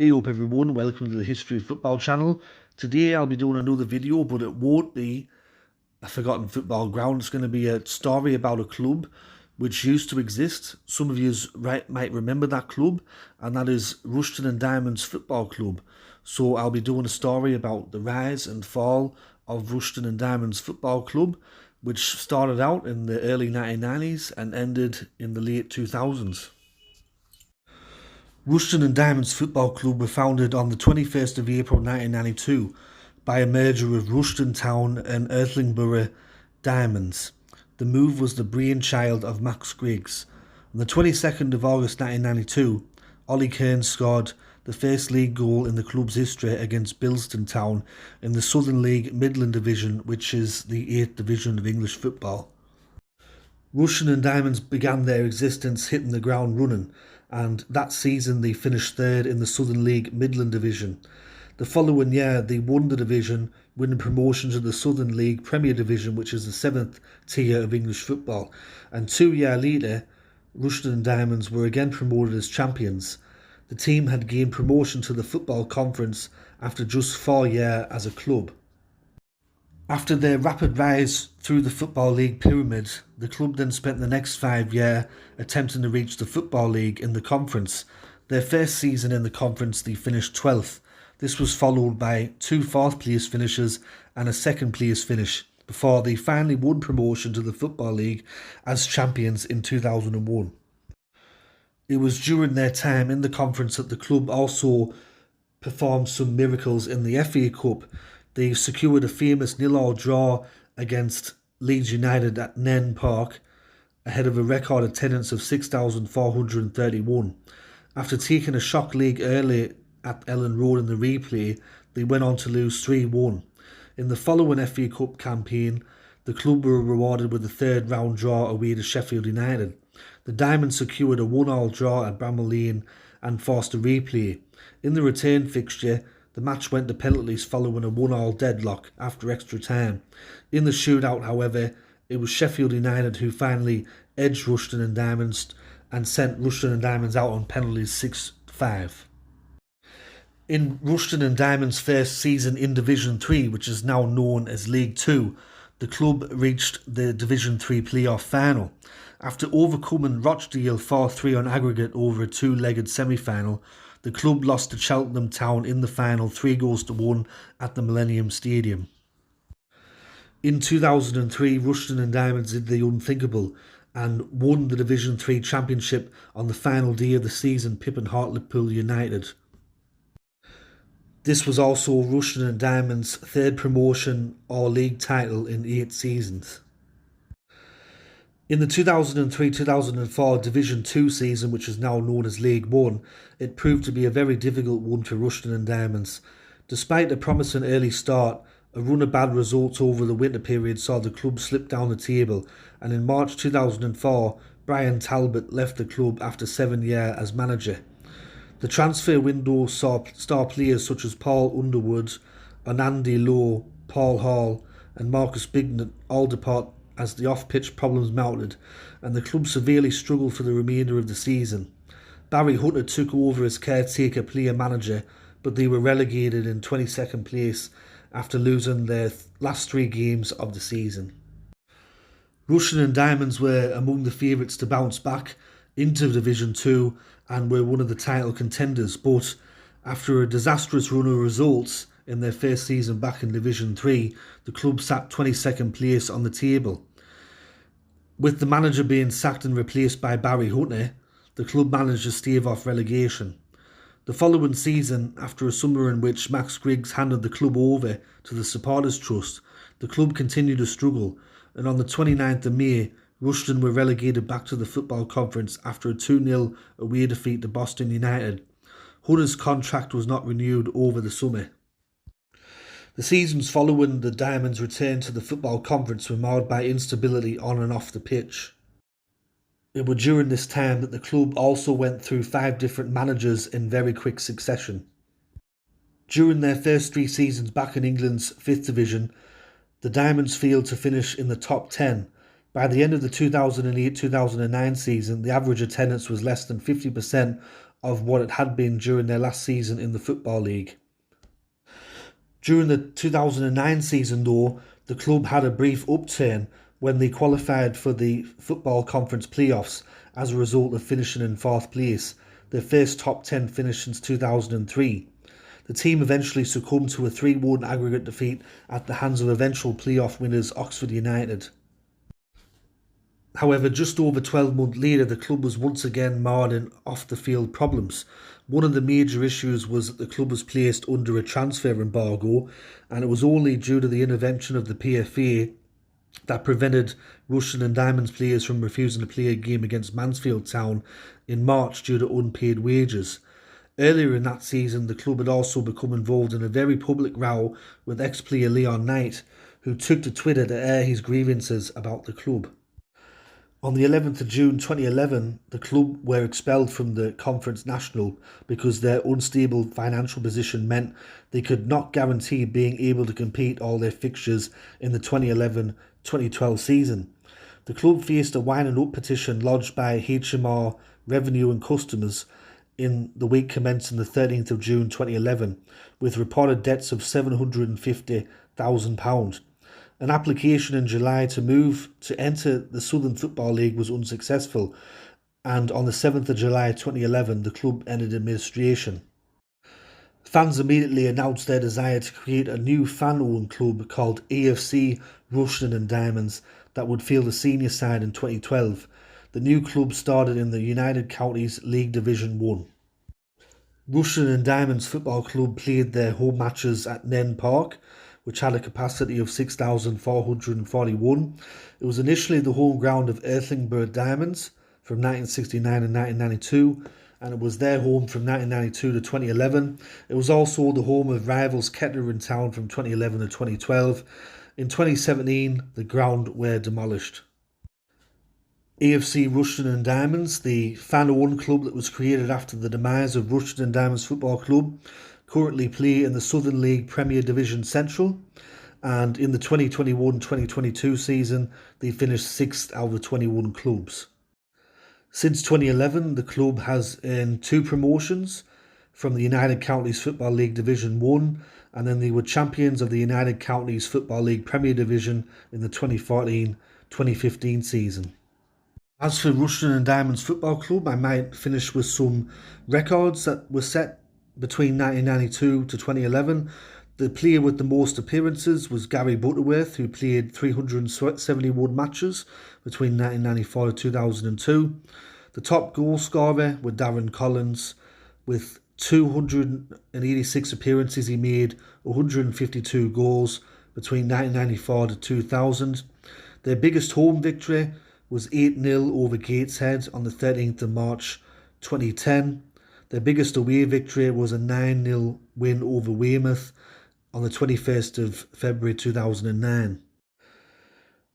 Hey up everyone, welcome to the History of Football channel. Today I'll be doing another video, but it won't be a forgotten football ground. It's going to be a story about a club which used to exist. Some of you might remember that club, and that is Rushden Diamonds Football Club. So I'll be doing a story about the rise and fall of Rushden Diamonds Football Club, which started out in the early 1990s and ended in the late 2000s. Rushden Diamonds Football Club were founded on the 21st of April 1992 by a merger of Rushden Town and Ertlingborough Diamonds. The move was the brainchild of Max Griggs. On the 22nd of August 1992, Ollie Kearns scored the first league goal in the club's history against Bilston Town in the Southern League Midland Division, which is the 8th division of English football. Rushden Diamonds began their existence hitting the ground running, and that season they finished third in the Southern League Midland Division. The following year they won the division, winning promotion to the Southern League Premier Division, which is the 7th tier of English football, and 2 years later Rushden Diamonds were again promoted as champions. The team had gained promotion to the Football Conference after just 4 years as a club. After their rapid rise through the Football League pyramid, the club then spent the next 5 years attempting to reach the Football League in the conference. Their first season in the conference they finished 12th. This was followed by 2 4th place finishes and a 2nd place finish before they finally won promotion to the Football League as champions in 2001. It was during their time in the conference that the club also performed some miracles in the FA Cup. They secured a famous 0-0 draw against Leeds United at Nen Park, ahead of a record attendance of 6,431. After taking a shock league early at Ellen Road in the replay, they went on to lose 3-1. In the following FA Cup campaign, the club were rewarded with a 3rd round draw away to Sheffield United. The Diamonds secured a 1-1 draw at Bramall Lane and forced a replay. In the return fixture, the match went to penalties following a 1-1 deadlock after extra time. In the shootout, however, it was Sheffield United who finally edged Rushden Diamonds and sent Rushden Diamonds out on penalties 6-5. In Rushden Diamonds' first season in Division 3, which is now known as League 2, the club reached the Division 3 playoff final. After overcoming Rochdale 4-3 on aggregate over a 2-legged semi-final, the club lost to Cheltenham Town in the final 3-1 at the Millennium Stadium. In 2003, Rushden Diamonds did the unthinkable and won the Division 3 Championship on the final day of the season, pipping Hartlepool United. This was also Rushden Diamonds' 3rd promotion or league title in 8 seasons. In the 2003-2004 Division 2 season, which is now known as League 1, it proved to be a very difficult one for Rushden Diamonds. Despite a promising early start, a run of bad results over the winter period saw the club slip down the table, and in March 2004, Brian Talbot left the club after 7 years as manager. The transfer window saw star players such as Paul Underwood, Anandi Lowe, Paul Hall and Marcus Bignett all depart as the off-pitch problems mounted, and the club severely struggled for the remainder of the season. Barry Hunter took over as caretaker player-manager, but they were relegated in 22nd place after losing their last 3 games of the season. Rushden Diamonds were among the favourites to bounce back into Division 2 and were one of the title contenders, but after a disastrous run of results in their first season back in Division 3, the club sat 22nd place on the table. With the manager being sacked and replaced by Barry Hunter, the club managed to stave off relegation. The following season, after a summer in which Max Griggs handed the club over to the Supporters Trust, the club continued to struggle, and on the 29th of May, Rushden were relegated back to the Football Conference after a 2-0 away defeat to Boston United. Hunter's contract was not renewed over the summer. The seasons following the Diamonds' return to the Football Conference were marred by instability on and off the pitch. It was during this time that the club also went through 5 different managers in very quick succession. During their first 3 seasons back in England's 5th Division, the Diamonds failed to finish in the top 10. By the end of the 2008-2009 season, the average attendance was less than 50% of what it had been during their last season in the Football League. During the 2009 season though, the club had a brief upturn when they qualified for the Football Conference playoffs as a result of finishing in 4th place, their first top 10 finish since 2003. The team eventually succumbed to a 3-1 aggregate defeat at the hands of eventual playoff winners Oxford United. However, just over 12 months later, the club was once again marred in off-the-field problems. One of the major issues was that the club was placed under a transfer embargo, and it was only due to the intervention of the PFA that prevented Rushden Diamonds players from refusing to play a game against Mansfield Town in March due to unpaid wages. Earlier in that season, the club had also become involved in a very public row with ex-player Leon Knight, who took to Twitter to air his grievances about the club. On the 11th of June 2011, the club were expelled from the Conference National because their unstable financial position meant they could not guarantee being able to compete all their fixtures in the 2011-2012 season. The club faced a winding up petition lodged by HMR Revenue and Customers in the week commencing the 13th of June 2011, with reported debts of £750,000. An application in July to move to enter the Southern Football League was unsuccessful, and on the 7th of July 2011 the club entered administration. Fans immediately announced their desire to create a new fan-owned club called AFC Rushden Diamonds that would field the senior side in 2012. The new club started in the United Counties League Division 1. Rushden Diamonds Football Club played their home matches at Nen Park, which had a capacity of 6,441. It was initially the home ground of Erthlingburg Diamonds from 1969 and 1992, and it was their home from 1992 to 2011. It was also the home of rivals Kettler Town from 2011 to 2012. In 2017, the ground were demolished. AFC Rushden Diamonds, the fan-owned club that was created after the demise of Rushden Diamonds Football Club, currently play in the Southern League Premier Division Central, and in the 2021-2022 season they finished 6th out of 21 clubs. Since 2011 the club has earned 2 promotions from the United Counties Football League Division 1, and then they were champions of the United Counties Football League Premier Division in the 2014-2015 season. As for Rushden Diamonds Football Club, I might finish with some records that were set between 1992 to 2011. The player with the most appearances was Gary Butterworth, who played 371 matches between 1994 to 2002. The top goal scorer was Darren Collins. With 286 appearances, he made 152 goals between 1994 to 2000. Their biggest home victory was 8-0 over Gateshead on the 13th of March 2010. Their biggest away victory was a 9-0 win over Weymouth on the 21st of February 2009.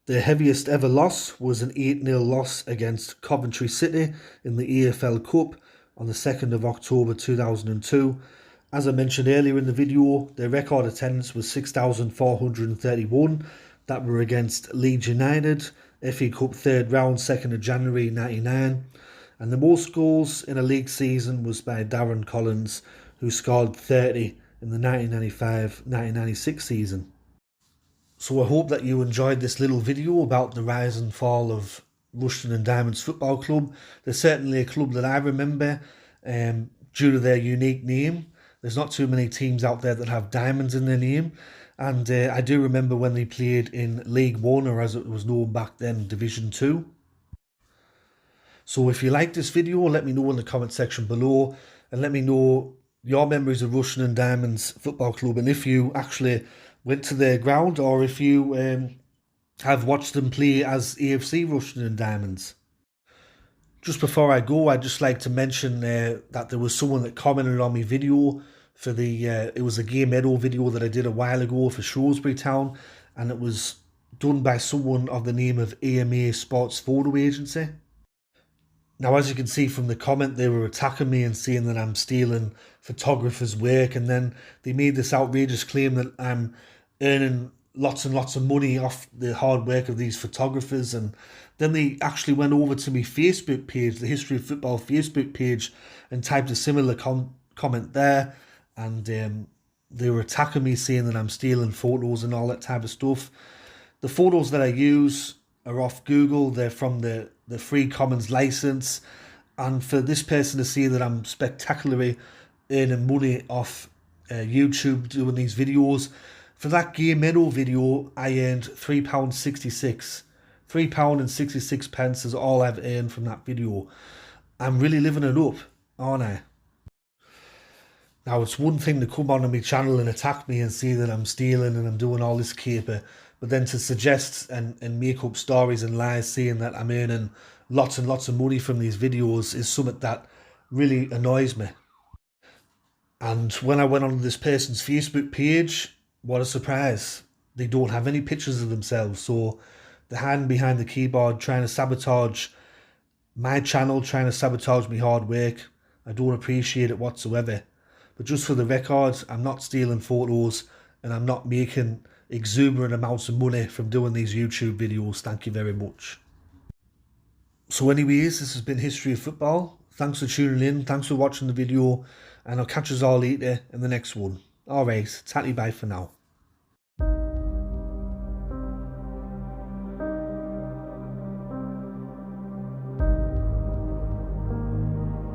Their heaviest ever loss was an 8-0 loss against Coventry City in the EFL Cup on the 2nd of October 2002. As I mentioned earlier in the video, their record attendance was 6,431. That were against Leeds United, FA Cup 3rd round, 2nd of January 99. And the most goals in a league season was by Darren Collins, who scored 30 in the 1995-1996 season. So I hope that you enjoyed this little video about the rise and fall of Rushden Diamonds Football Club. They're certainly a club that I remember due to their unique name. There's not too many teams out there that have diamonds in their name. And I do remember when they played in League 1, or as it was known back then, Division 2. So if you like this video, let me know in the comment section below, and let me know your memories of Rushden Diamonds Football Club, and if you actually went to their ground, or if you have watched them play as AFC Rushden Diamonds. Just before I go, I'd just like to mention that there was someone that commented on my video for the, it was a Game Meadow video that I did a while ago for Shrewsbury Town, and it was done by someone of the name of AMA Sports Photo Agency. Now, as you can see from the comment, they were attacking me and saying that I'm stealing photographers' work, and then they made this outrageous claim that I'm earning lots and lots of money off the hard work of these photographers. And then they actually went over to my Facebook page, the History of Football Facebook page, and typed a similar comment there. And they were attacking me, saying that I'm stealing photos and all that type of stuff. The photos that I use are off Google. They're from the Free Commons license. And for this person to say that I'm spectacularly earning money off YouTube doing these videos, for that Gay Meadow video, I earned £3.66. £3.66 is all I've earned from that video. I'm really living it up, aren't I? Now, it's one thing to come on my channel and attack me and say that I'm stealing and I'm doing all this caper, but then to suggest and make up stories and lies saying that I'm earning lots and lots of money from these videos is something that really annoys me. And when I went on this person's Facebook page, what a surprise. They don't have any pictures of themselves, so they're hiding behind the keyboard trying to sabotage my channel, trying to sabotage my hard work. I don't appreciate it whatsoever. But just for the record, I'm not stealing photos and I'm not making exuberant amounts of money from doing these YouTube videos. Thank you very much. So anyways, this has been History of Football. Thanks for tuning in. Thanks for watching the video. And I'll catch us all later in the next one. Alright, tatty bye for now.